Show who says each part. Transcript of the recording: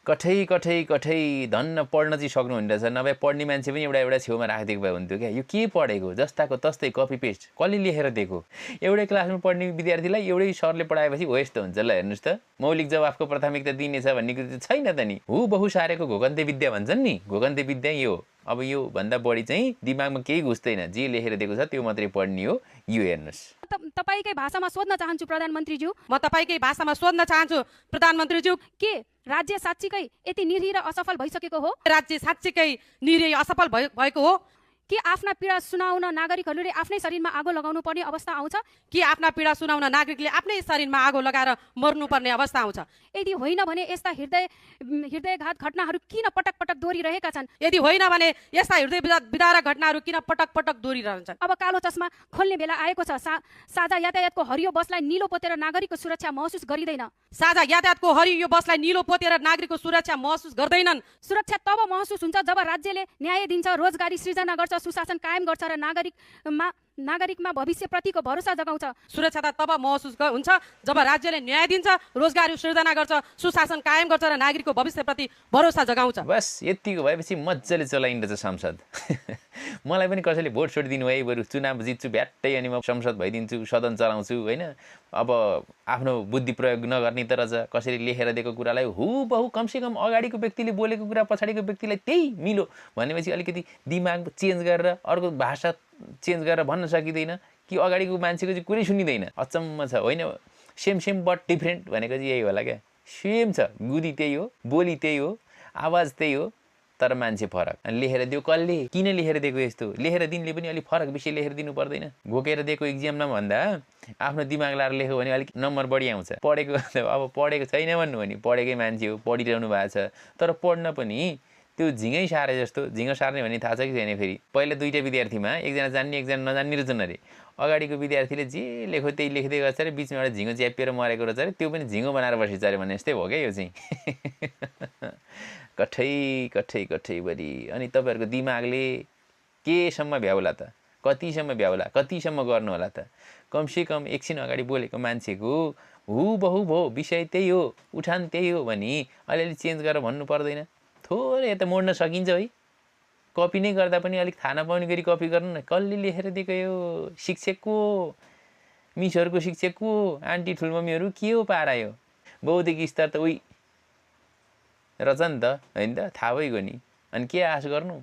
Speaker 1: कठै धन्न पढ्न चाहिँ सक्नुहुँदो रहेछ। नभए पढ्ने मान्छे पनि एउटा छेउमा राखिदिएको भए हुन्थ्यो क्या। यो के पढेको जस्ताको तस्तै कपी पेस्ट कसले लेखेर दिएको? एउटै क्लासमा पढ्ने विद्यार्थीलाई एउटै सरले पढाएपछि हो यस्तो हुन्छ। ल हेर्नुहोस् त, मौलिक जवाफको प्राथमिकता दिनेछ भन्ने कुरो चाहिँ छैन त नि। हुबहु सारेको घोकन्ते विद्या भन्छन् नि, घोकन्ते विद्या यो। अब यो भन्दा बढी चाहिँ दिमागमा केही घुस्दैन, जे लेखेर दिएको छ त्यो मात्रै पढ्ने हो। यो हेर्नुहोस्।
Speaker 2: तपाईकै भाषामा सोध्न चाहन्छु प्रधानमन्त्रीज्यू,
Speaker 3: म तपाईँकै भाषामा सोध्न चाहन्छु प्रधानमन्त्रीज्यू,
Speaker 2: के राज्य साँच्चीकै यति निरीह र असफल भइसकेको हो?
Speaker 3: राज्य साँच्चीकै निरीह असफल भएको हो
Speaker 2: कि आफ्ना पीडा सुनाउन नागरिकहरूले आफ्नै शरीरमा आगो लगाउनु पर्ने अवस्था आउँछ?
Speaker 3: कि आफ्ना पीडा सुनाउन नागरिकले आफ्नै शरीरमा आगो लगाएर मर्नुपर्ने अवस्था आउँछ?
Speaker 2: यदि होइन भने यस्ता हृदयघात घटनाहरू किन पटक पटक दोहोरिरहेका छन्?
Speaker 3: यदि होइन भने यस्ता हृदय विदारक घटनाहरू किन पटक पटक दोहोरिरहन्छन्?
Speaker 2: अब कालो चस्मा खोल्ने बेला आएको छ। साझा यातायातको हरियो बसलाई निलो पोतेर नागरिकको सुरक्षा महसुस गरिँदैन।
Speaker 3: साझा यातायातको हरियो बसलाई निलो पोतेर नागरिकको सुरक्षा महसुस गर्दैनन्।
Speaker 2: सुरक्षा तब महसुस हुन्छ जब राज्यले न्याय दिन्छ, रोजगारी सृजना गर्छ, सुशासन कायम गर्छ र नागरिकमा भविष्यप्रतिको भरोसा जगाउँछ।
Speaker 3: सुरक्षा त तब महसुस हुन्छ जब राज्यले न्याय दिन्छ, रोजगारी सृजना गर्छ, सुशासन कायम गर्छ र नागरिकको भविष्यप्रति भरोसा जगाउँछ।
Speaker 1: बस यतिको भएपछि मजाले चलाइन्छ संसद। मलाई पनि कसैले भोट सोट दिनु है, बरु चुनाव जित्छु भ्याट्टै अनि म संसद भइदिन्छु, सदन चलाउँछु होइन। अब आफ्नो बुद्धि प्रयोग नगर्ने त रहेछ। कसरी लेखेर दिएको कुरालाई हुबहु कमसेकम अगाडिको व्यक्तिले बोलेको कुरा पछाडिको व्यक्तिलाई त्यही मिलो भनेपछि अलिकति दिमाग चेन्ज गरेर अर्को भाषा चेन्ज गरेर भन्न सकिँदैन कि अगाडिको मान्छेको चाहिँ कुरै सुनिँदैन। अचम्म छ होइन। सेम बट डिफ्रेन्ट भनेको चाहिँ यही होला क्या। सेम छ, गुदी त्यही हो, बोली त्यही हो, आवाज त्यही हो, तर मान्छे फरक। अनि लेखेर दियो कसले, किन लेखेर दिएको? यस्तो लेखेर दिनले पनि अलिक फरक विषय लेखेर दिनु पर्दैन? घोकेर दिएको इक्जाममा भन्दा आफ्नो दिमाग लाएर लेख्यो भने अलिक नम्बर बढी आउँछ। पढेको अब पढेको छैन भन्नु भने पढेकै मान्छे हो, पढिरहनु भएको छ, तर पढ्न पनि त्यो झिँगै सारे जस्तो। झिँगो सार्ने भन्ने थाहा छ कि छैन? फेरि पहिला दुईवटा विद्यार्थीमा एकजना जान्ने एकजना नजान्ने रहेछन् अरे। अगाडिको विद्यार्थीले जे लेख्यो त्यही लेख्दै गर्छ अरे, बिचमा एउटा झिँगो च्यापिएर मरेको रहेछ अरे, त्यो पनि झिँगो बनाएर बसेछ अरे भने जस्तै हो क्या यो चाहिँ। कठै बढी। अनि तपाईँहरूको दिमागले केसम्म भ्याउला त? कतिसम्म भ्याउला? कतिसम्म गर्नु होला त? कमसेकम एकछिन अगाडि बोलेको मान्छेको हुबहु भयो विषय त्यही हो, उठान त्यही हो भने अलिअलि चेन्ज गरेर भन्नु पर्दैन? थोरै त मोड्न सकिन्छ है। कपी नै गर्दा पनि अलिक थाहा नपाउने गरी कपी गर्नु न। कसले लेखेर दिएको? यो शिक्षकको, मिसहरूको शिक्षकको, आन्टी ठुलमम्मीहरू के हो पारा? यो बौद्धिक स्तर त उही रहेछ नि त होइन त? थाहा भइगयो नि। अनि के आश गर्नु?